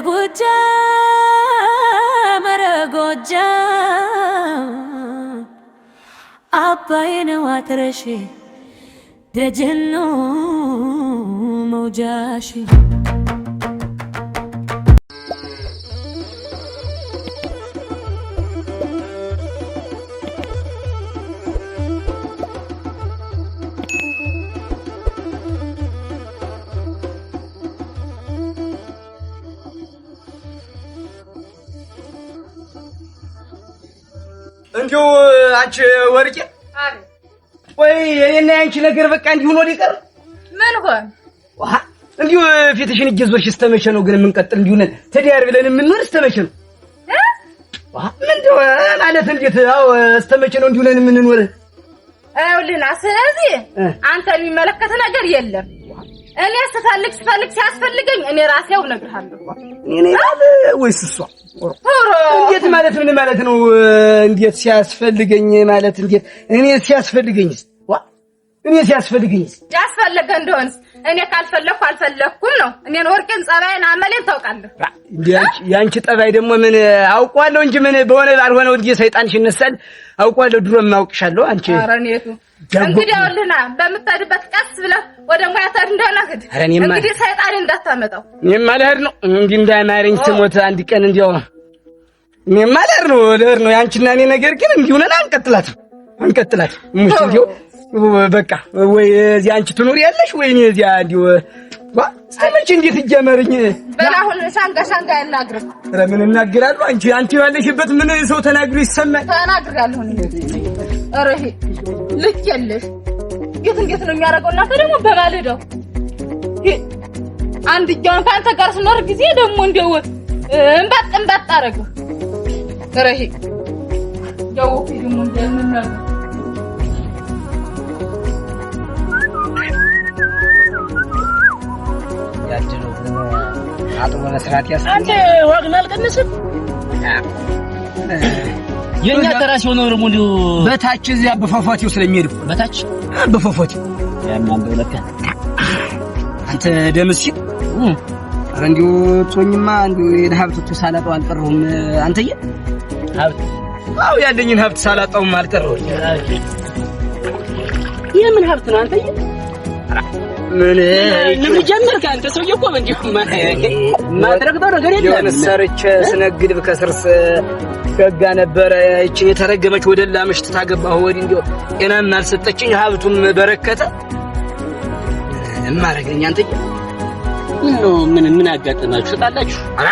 ጎጃም አባይን ዋትረሽ ደጀኖ መውጃሽ እንዴ አንቺ ወርቄ አረ ወይ የኔና አንቺ ነገር በቃ እንዲሁ ነው ሊቀር ምን ሆነ ዋህ እንዴ ፊትሽን እየዞርሽ እስተመቼ ነው ግን የምንቀጥል እንዲሁ ነን ተዲያር ብለን የምንኖር እስተመቼ ነው ዋህ ምንድነው ማለት እንዴት አው እስተመቼ ነው እንዲሁ ነን የምንኖር አይውልና ስለዚህ አንተ የሚመለከተ ነገር የለም እኔ ስፈልግ ሲያስፈልገኝ እኔ ራሴው እነግርሃለሁ እኔ ወይስ እሷ እንዴት ማለት ምን ማለት ነው እንዴት ሲያስፈልገኝ ማለት እንዴት እኔ ሲያስፈልገኝስ እኔ ሲያስፈልገኝስ ያስፈልገ እንደሆነስ እኔ ካልፈለኩ አልፈለኩም ነው እኔን ወርቄን ጸባይን አመሌን ታውቃለህ እንዴ ያንቺ ጠባይ ደግሞ ምን አውቀዋለሁ እንጂ ምን በሆነ ባልሆነው እንዴ ሰይጣንሽ ይነሳል አውቀዋለሁ ድሮም አውቅሻለሁ አንቺ አረኔቱ እንግዲህ አውልና በመጣድበት ቀስ ብለ ወደ ሙያታድ እንደናግድ እንግዲህ ሰይጣን እንዳታመጣው የማለህር ነው እንግዲህ እንዳማረኝ ስሞት አንድ ቀን እንዲያው የማለህር ነው ያንቺና እኔ ነገር ግን እንዲሁ ነን አንቀጥላት ሙሽ እንዲያው በቃ ወይ እዚህ አንቺ ትኖር ያለሽ ወይ እኔ እዚያ እንዲሁ እስከመቼ እንዴት ይጀመርኝ በላሁን ሳንጋ ያናግር ኧረ ምን እናገራለሁ አንቺ ያለሽበት ምን ሰው ተናግሮ ይሰማል ተናግራለሁ ኧረ ይሄ ልክ የለሽ እንዴት ነው የሚያደርገው እናንተ ደግሞ በማለዳው አንድ ጃን ካንተ ጋር ስኖር ጊዜ ደግሞ እንደው እንባጥ አረገው ኧረ ይሄ ያው ደግሞ እንደምን ያጅነው አጥቦ መስራት ያስፈልጋል አንተ ወግና አልቀነስም የኛ ተራስ ሆኖ ነው ሙሉ በታች እዚያ በፏፏቴው ስለሚሄድ በታች በፏፏቴው ያማንደው ለካ አንተ ደምሲ አረ እንዲሁ ጾኝማ እንዲሁ የሀብቱ ሳላጣው አልቀረሁም አንተዬ ሀብት አው ያለኝን ሀብት ሳላጣው አልቀረሁም የምን ሀብት ነው አንተዬ ምን ጀመር ካንተ ሰውዬ እኮ እንዲሁ ማድረግው ነገር የለም ሰርቼ ስነግድ በከስርስ ገጋ ነበረ እቺ የተረገመች ወደላ ምሽት ታገባሁ ወዲ እንዲሁ ጤናም አልሰጠችኝ ሀብቱም በረከተ እማረገኝ አንተ ምን አጋጠማችሁ ተጣላችሁ አራ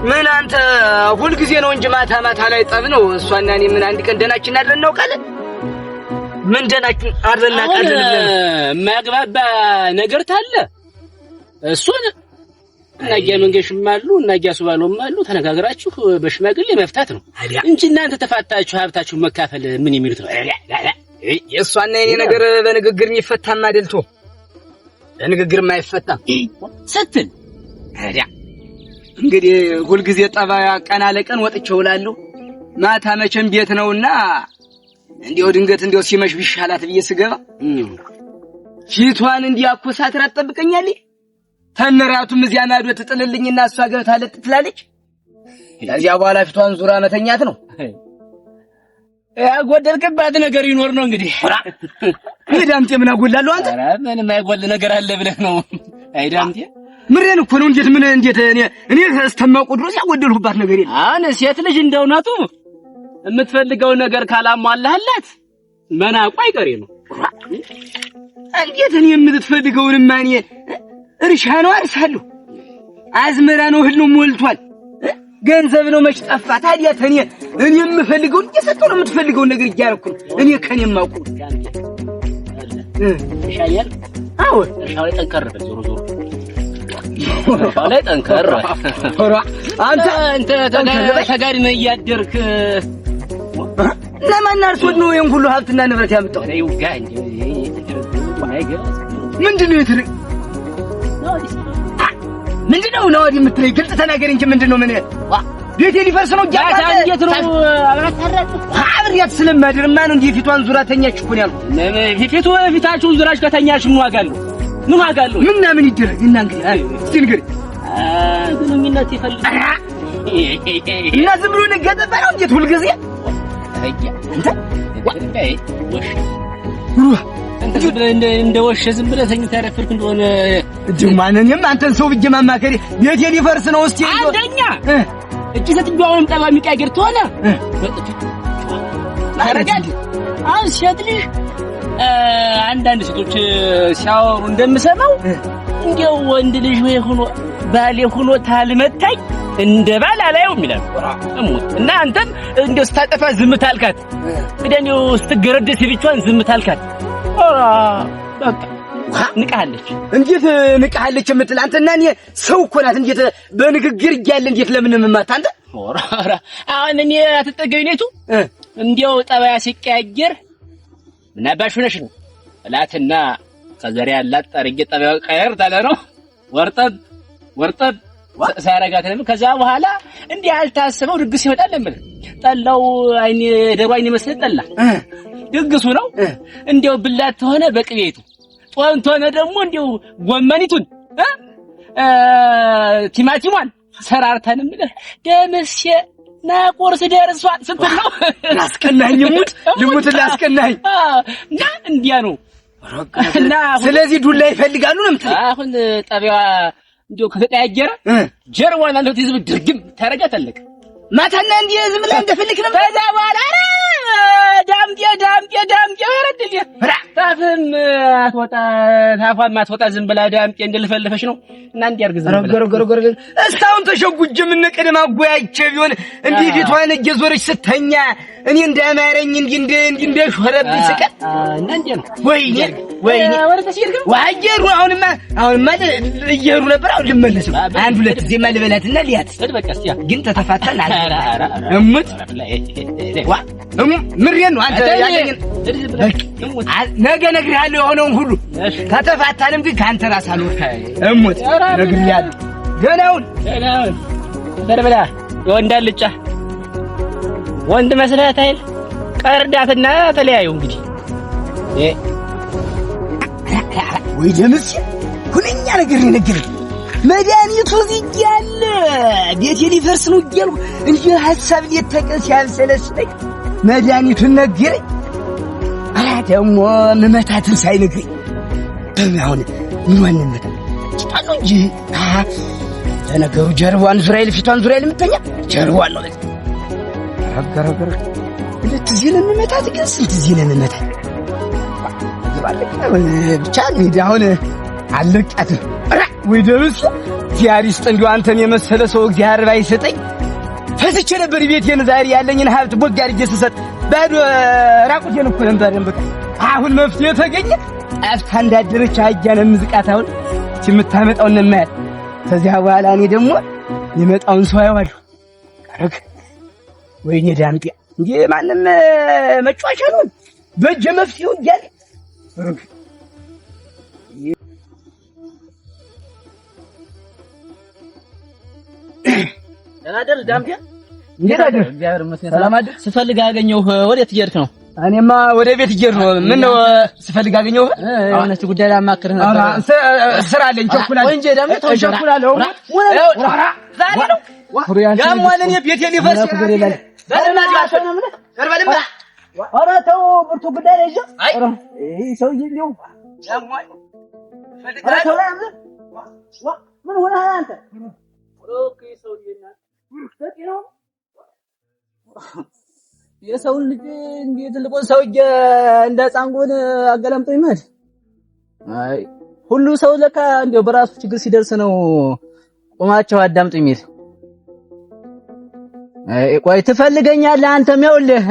ምን አንተ ሁሉ ጊዜ ነው እንጂ ማታ ላይ ጠብ ነው እሷና እኔ ምን አንድ ቀን ደናችን አድረን እናውቃለን ምን ደናችን አድረን እናውቃለን ማግባባ ነገር ታለ እሱን እናያ መንገሽም አሉ እናያ ሱባሎም አሉ ተነጋግራችሁ በሽማግሌ መፍታት ነው እንጂ እናንተ ተፋታችሁ ሀብታችሁ መካፈል ምን የሚሉት ነው የሷና የኔ ነገር በንግግር የሚፈታማ አይደልቶ በንግግር የማይፈታ ስትል አዲያ እንግዲህ ሁሉ ጊዜ ጠባያ ቀን አለቀን ወጥቼው እላለሁ ማታ መቼም ቤት ነውና እንዲው ድንገት እንዲው ሲመሽ ቢሻላት ብዬ ስገባ ፊቷን እንዲያኮሳት አትጠብቀኛለች ተነራቱም እዚያ ማዶ ትጥልልኝና እሷ ገብታ ለጥትላለች ከዚያ በኋላ ፊቷን ዙራ መተኛት ነው ያጎደልክባት ነገር ይኖር ነው እንግዲህ አይዳምጤ ምን አጎላለሁ አንተ ኧረ ምንም አይጎል ነገር አለ ብለህ ነው አይዳምጤ ምሬን እኮ ነው እንዴት እኔ እስተማውቀው ድረስ ያጎደልሁባት ነገር የለም አሁን ሴት ልጅ እንደውነቱ የምትፈልገው ነገር ካላሟላህላት መናቁ አይቀሬ ነው እንዴት እኔ የምትፈልገውን ማን እርሻ ነው አርሳለሁ አዝመራ ነው እህል ነው ሞልቷል ገንዘብ ነው መች ጠፋ ታዲያ እኔ የምፈልገውን እየሰጠው ነው የምትፈልገውን ነገር እያረኩ እኔ ከኔ ማውቁ ሻየር አዎ ሻው ላይ ጠንከር ዞሮ ሻው ላይ ጠንከር አንተ ተጋሪ ነው ያደርክ ለማን አርሶት ነው ይሄን ሁሉ ሀብትና ንብረት ያመጣው ይውጋ እንዴ ምንድነው ይትሪ ምንድነው ነው የምትለኝ ግልጽ ተናገር እንጂ ምንድነው ምን ቤቴ ሊፈርስ ነው ያታ እንዴት ነው አብሪያት ስለማድርማ ነው እንዴ ፊቷን ዙራ ተኛች እኮ ነው ያልኩት ፊታችሁን ዙራሽ ከተኛሽ ምን ዋጋ አለው ምን ምን ይደረግ እና እንግዲህ እስቲ ንገሪ ግንኙነት ይፈልጋል እና ዝም ብሎ ነገጠባ ነው እንዴት ሁልጊዜ እንደ ወሸ ዝም ብለህ ተኝተህ ያረፈርክ እንደሆነ ማንንም አንተን ሰው ብዬ ማማከሪ ቤቴ ሊፈርስ ነው። እስቲ አንደኛ እጅ ሰጥቷውን ጠባ የሚቀያገር ተሆነ ታረጋል። አሁን ሴት ልጅ አንዳንድ ሴቶች ሲያወሩ እንደምሰማው እንዴው ወንድ ልጅ ወይ ሆኖ ባሌ ሆኖ ታልመታኝ እንደ ባል አላየውም ይላል። እና አንተም እንደው ስታጠፋ ዝም ታልካት እንደው ስትገረደስ ብቻዋን ዝም ታልካት በቃ ንቃለች። እንዴት ንቃለች የምትል አንተና እኔ ሰው እኮ ናት። እንዴት በንግግር እያለ እንዴት ለምን መማታ አንተ? አሁን እኔ አትጠገኝነቱ እንዴው ጠባያ ሲቀያየር ምን አባሽ ሆነሽ ነው እላትና ከዘሬ ያላት ጠርጌ ጠባያ ቀየር ታለ ነው ወርጠብ ሳረጋተንም ከዛ በኋላ እንዴ ያልታሰበው ድግስ ይመጣል ለምን ጠላው አይኔ ደሩ አይኔ መስለ ጠላ ድግሱ ነው። እንዴው ብላት ሆነ በቅቤቱ ጦንት ሆነ ደግሞ እንዴው ጎመኒቱን ቲማቲሟን ሰራርተንም ደምሴ ና ቁርስ ደርሷል ስትል ነው ላስቀናኝ ልሙት ላስቀናኝ እና እንዲያ ነው። እና ስለዚህ ዱላ ይፈልጋሉ ነው የምትል አሁን ጠቢዋ እንዴው ከተቀያየረ ጀርዋን አንተ ትዝብ ድርግም ታረጋታለህ ማታና እንዴ ዝም ብለህ እንደፈልክ ነው። ከዛ በኋላ ዳምጤ ወረድልኝ ታፍም አትወጣ ታፋም አትወጣ ዝም ብላ ዳምጤ እንደልፈልፈሽ ነው እና እንዴ አርግዝ ዝም ብላ ገረገረ እስታውን ተሸጉጅ ምን ቀደም አጓያቼ ቢሆን እንዴ ፊቷን እየዞረች ስተኛ እኔ እንዳማረኝ እንዴ ሾረብ ስቀት እና እንዴ ነው ወይኔ ወረተሽ ይርገም ዋየሩ አሁንማ እየሩ ነበር። አሁን ልመለስ አንድ ሁለት ጊዜ ማልበላትና ሊያት በቃ እስቲ ግን ተተፋተን እሙት ዋ ምሬን ነው አንተ ያለኝ ነገ ነግሬሃለሁ የሆነውን ሁሉ ከተፋታንም ግን ካንተ ራስ አልወጣ እሙት ነግሬሃለሁ። ገናውን በርበላ የወንዳልጫ ወንድ መስራት አይል ቀርዳትና ተለያዩ እንግዲህ ወይ ደምስ ሁነኛ ነገር ይነገረኝ መድኃኒቱ ይያለ ቤቴ ሊፈርስ ነው እያልኩ እንጂ ሐሳብ ሊተቀስ ያልሰለስለኝ መድኃኒቱን ነገረኝ። ደግሞ መመታትን ሳይነግረኝ በማውን ምንዋን መታ ጭጣሉ እንጂ ለነገሩ ጀርባዋን ዙሪያ ፊቷን ዙሪያ ልምተኛ ጀርባዋን ነው አገረገረ ሁለት ዚለን መታት ግን ስንት ዚለን መታት ብቻ እንግዲህ አሁን አለቃት ወይ ደምስ ቲያሪስት እንዲው አንተን የመሰለ ሰው እግዚአብሔር ባይሰጠኝ ፈስቼ ነበር ቤቴን ዛሬ ያለኝን ሀብት ቦግ አድርጌ ስሰጥ ባዶ ራቁቴን እኮ ነበር። በቃ አሁን መፍትሄ ተገኘ። ጠፍታ እንዳደረች አያነ ምዝቃት አሁን የምታመጣውን እናያል። ከዚያ በኋላ እኔ ደግሞ የመጣውን ሰው አየዋለሁ። ቀረክ ወይኔ ዳምጤ እንዴ ማንም መጫወቻ ነው በእጀ መፍትሄው እያለ ደናደር ዳምጤ እንዴት አደር? እግዚአብሔር ይመስገን ሰላም አደር። ስፈልግ አገኘሁህ። ወዴት እየሄድክ ነው? እኔማ ወደ ቤት እየሄድኩ ነው። ምን ነው ስፈልግ አገኘሁህ? የሆነች ጉዳይ ላማክርህ ነበር። ስራ አለኝ ቸኩላለሁ። ወንጀ ደግሞ ተቸኩላለሁ። ዛሬ ነው ያሟል እኔ ቤቴ ሊፈርስ ኧረ ተው ብርቱ ጉዳይ ላይ ኧረ ይሄ ሰውዬ እንደው ያሟል ኧረ ተው ምን ሆነህ አንተ? ኦኬ ሰውዬና የሰውን ልጅ እንዴ ትልቁን ሰውዬ እንደ ጻንጎን አገላምጦ ይመድ። አይ ሁሉ ሰው ለካ እንደው በራሱ ችግር ሲደርስ ነው ቆማቸው አዳምጡ የሚል። አይ ቆይ ትፈልገኛለህ አንተም ይኸውልህ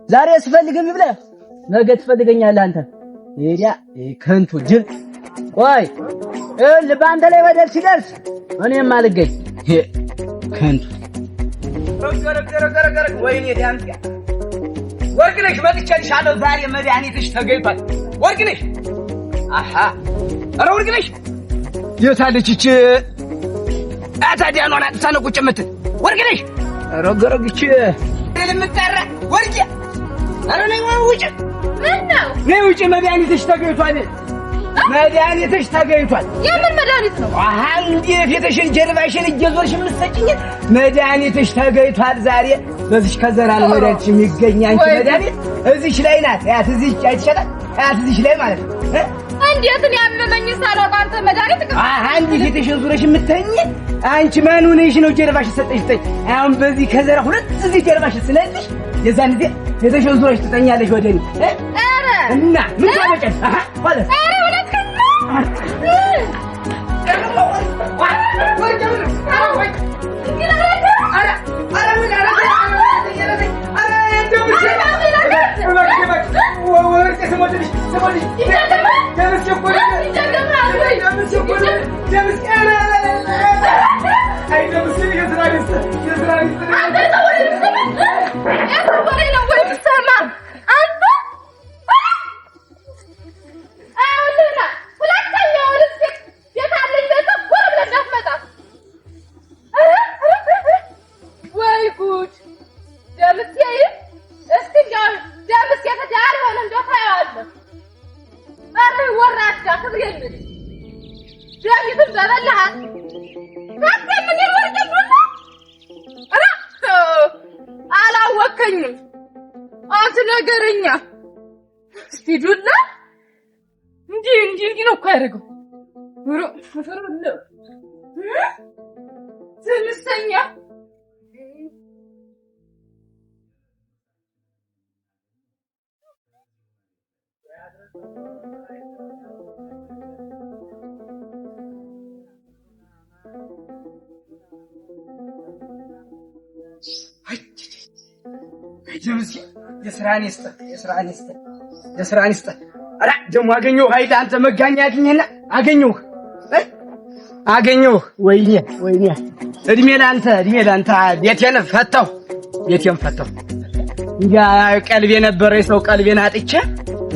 ዛሬ ስፈልግም ብለህ ነገ ትፈልገኛለህ አንተ ሄዳ ከንቱ ጅል። ቆይ ይኸውልህ በአንተ ላይ በደል ሲደርስ እኔም አልገኝ ከንቱ ገረገረ ወይኔ ዳምጤ ወርቅነሽ መጥቻልሻለሁ። ዛሬ መድኃኒትሽ ተገኝቷል። ወርቅነሽ አሃ ኧረ ወርቅነሽ የታለች እቺ አታዲያኗን አጥታ ነው ቁጭ የምትል ወርቅነሽ ኧረ ገረግች ለምትጠራ ወርቅ ኧረ ነይ ውጭ ነይ ውጭ መድኃኒትሽ ተገኝቷል። መድኃኒትሽ ተገኝቷል። የምን መድኃኒት ነው? አንዴ ፊትሽን ጀርባሽን እየዞርሽ የምትሰጪኝ መድኃኒትሽ ተገኝቷል። ዛሬ በዚህ ከዘራ ነው መድኃኒትሽ የሚገኝ። አንቺ መድኃኒት እዚህሽ ላይ ናት። ያት እዚህሽ አይተሻታል። ያት እዚህሽ ላይ ማለት ነው። እንዴት ነው ያመመኝ ሳላውቅ አንተ መድኃኒት አንዴ ፊትሽን ዞረሽ የምትተኝ አንቺ ማን ሆነሽ ነው ጀርባሽ ሰጠሽ ትተኝ? አሁን በዚህ ከዘራ ሁለት እዚህ ጀርባሽ ስለልሽ የዛን ጊዜ ፊትሽን ዞረሽ ትተኛለሽ ወደ እኔ እና ምን ታመጨሽ? ማለት አላወከኝም አንተ ነገረኛ። እስቲ ዱላ እንዲህ ነው እኮ ያደረገው። ትንሰኛ የስራን ይስጥ። አራ ደሞ አገኘሁ ኃይል አንተ መጋኛ ያገኘና አገኘሁ። ወይኔ እድሜ ላንተ ቤቴን ፈታሁ። እንጃ ቀልቤ ነበረ ሰው ቀልቤን አጥቼ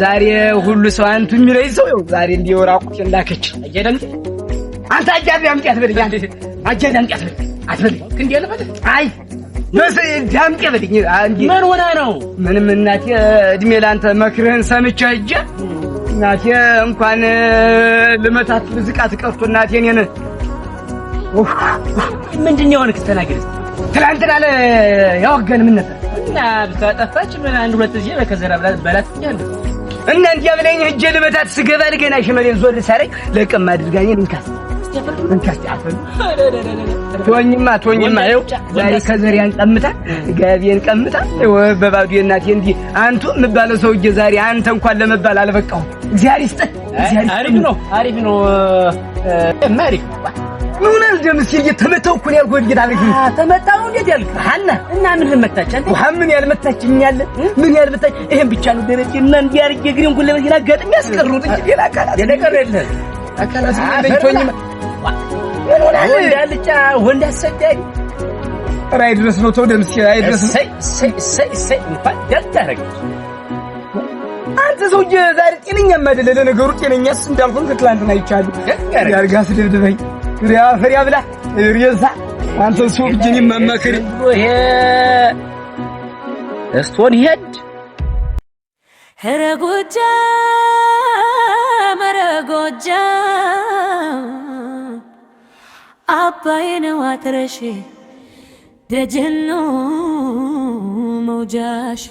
ዛሬ ሁሉ ሰው አንቱ የሚለኝ ሰው ይኸው ዛሬ እንዲወራቁት እንዳከች አጀደም አንተ አጃቢያምቂያት በልኝ አጃቢያምቂያት አትበልኝ ክንዴ ለበለ አይ ዳምጤ በልኝ አንዴ ምን ሆነ ነው? ምንም እናቴ እድሜ ላንተ መክርህን ሰምቼ ሂጅ እናቴ እንኳን ልመታት ብዝቃት ቀርቶ እናቴ እኔን ምንድን ነው የሆንክ? ተናገር። ትላንትና ያወገን ምን ነበር እና ብታጠፋች ምን አንድ ሁለት ጊዜ በከዘራ በላት ይያለ እና እንዲያ ብለኝ ሂጅ ልመታት ስገባ ገና ሽመሌን ዞር ሳረግ ለቀም አድርጋኝ እንካስ አፈን ቶኝማ ይኸው ዛሬ ከዘሪያን ቀምታ ጋቢን ቀምታ በባዶ እናቴ እንዲህ አንቱ የምባለው ሰውዬ ዛሬ አንተ እንኳን ለመባል አልበቃሁም። እግዚአብሔር ይስጥህ። አሪፍ ነው ማሪክ ምን እንደምስ እየተመታው እኮ ነው ያልኩህ። እንዴት አድርገህ ተመታው? እንዴት ያልክ ሐና እና ምን ልመታች አንተ? ምን ያልመታችኝ አለ? ምን ያልመታች? ይሄን ብቻ ነው ደረጀ እና እንዲህ አድርጌ ግሬን ሁሉ ለምን አጋጥም ያስቀሩት እንጂ ሌላ አካላት የነገረልህ አካላት ለይቶኝማ ወንዳልጫ ወንድ አሰዳኝ ራይ ድረስ ነው። ተው ደምስ ራይ ድረስ ሰይ እንኳን ደግ አንተ ሰውዬ ዛሬ ጤነኛማ አይደለ። ለነገሩ ጤነኛስ እንዳልሆን ከትላንትና አይቻለሁ። ያርጋ ስደብድበኝ ፍሪያ ብላ ሪዛ አንተ ሰው ልጅን ማማከር ይሄ እስቶን ይሄድ ረጎጃ አባይን ዋትረሽ ደጀኖ መውጃሽ